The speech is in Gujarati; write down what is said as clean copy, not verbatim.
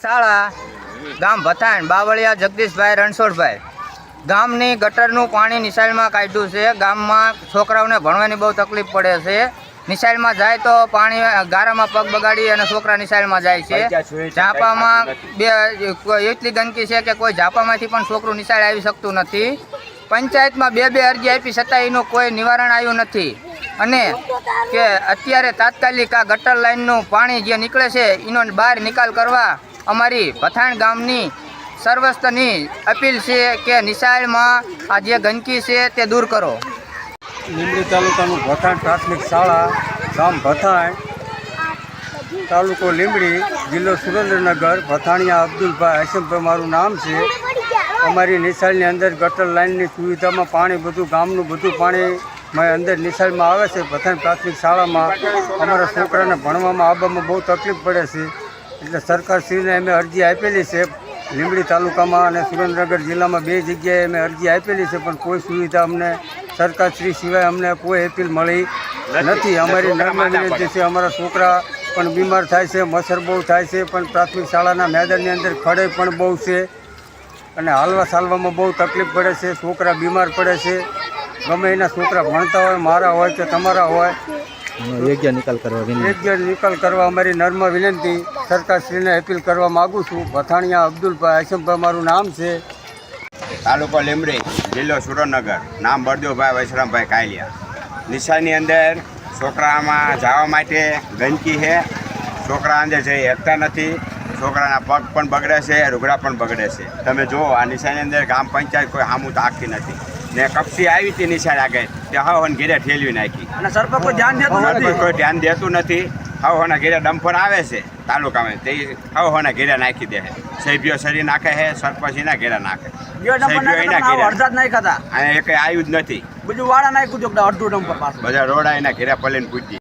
શાળા ગામ ભથાણ બાવળિયા જગદીશભાઈ રણછોડભાઈ ગામની ગટરનું પાણી નિશાળમાં કાઢ્યું છે। ગામમાં છોકરાઓને ભણવાની બહુ તકલીફ પડે છે। નિશાળમાં જાય તો પાણી ગારામાં પગ બગાડી અને છોકરા નિશાળમાં જાય છે। ઝાપામાં એટલી ગંદકી છે કે કોઈ ઝાપામાંથી પણ છોકરું નિશાળે આવી શકતું નથી। પંચાયતમાં બે અરજી આપી છતાં એનું કોઈ નિવારણ આવ્યું નથી અને કે અત્યારે તાત્કાલિક આ ગટર લાઇનનું પાણી જે નીકળે છે એનો બહાર નિકાલ કરવા અમારી ભથાણ ગામની સર્વસ્તની અપીલ છે કે નિશાળમાં આ જે ગંદકી છે તે દૂર કરો। લીંબડી તાલુકાનું ભથાણ પ્રાથમિક શાળા ગામ ભથાણ તાલુકો લીંબડી જિલ્લો સુરેન્દ્રનગર ભથાણિયા અબ્દુલભાઈ હસમભાઈ મારું નામ છે। અમારી નિશાળની અંદર ગટર લાઇનની સુવિધામાં પાણી બધું ગામનું બધું પાણી અંદર નિશાળમાં આવે છે। ભથાણ પ્રાથમિક શાળામાં અમારા છોકરાને ભણવામાં આવવામાં બહુ તકલીફ પડે છે એટલે સરકારશ્રીને અમે અરજી આપેલી છે। લીંબડી તાલુકામાં અને સુરેન્દ્રનગર જિલ્લામાં બે જગ્યાએ અમે અરજી આપેલી છે પણ કોઈ સુવિધા અમને સરકારશ્રી સિવાય અમને કોઈ અપીલ મળી નથી। અમારી નમ્ર વિનંતી છે, અમારા છોકરા પણ બીમાર થાય છે, મચ્છર બહુ થાય છે પણ પ્રાથમિક શાળાના મેદાનની અંદર ખડે પણ બહુ છે અને હાલવા ચાલવામાં બહુ તકલીફ પડે છે। છોકરા બીમાર પડે છે, ગમે એના છોકરા ભણતા હોય, મારા હોય કે તમારા હોય, યોગ્ય નિકાલ કરવા અમારી નમ્ર વિનંતી સરકારશ્રીને અપીલ કરવા માગું છું। ભથાણિયા અબ્દુલભાઈ હસમભાઈ મારું નામ છે। તાલુકો લીંબડી જિલ્લો સુરેન્દ્રનગર નામ બળદેવભાઈ વૈશ્રામભાઈ કાયલિયા। નિશાળની અંદર છોકરામાં જવા માટે ગંદકી છે, છોકરા અંદર જઈ શકતા નથી, છોકરાના પગ પણ બગડે છે, રૂગડા પણ બગડે છે। તમે જુઓ આ નિશાળની અંદર ગામ પંચાયત કોઈ સામું તો આખી નથી ને કપસી આવી હતી નિશાળ આગળ તે હવન ઘેરે ઠેલવી નાખી અને સરપંચ કોઈ ધ્યાન દેતું નથી। હવના ઘેરે ડમ્ફર આવે છે તાલુકામાં તે હવના ઘેરે નાખી દે છે, સભ્યો સરી નાખે છે, સરપંચ એના ઘેરે નાખે, સભ્યો એના ઘેરે અને એ કંઈ આવ્યું જ નથી, બધા રોડા એના ઘેરે પલીને પૂછી।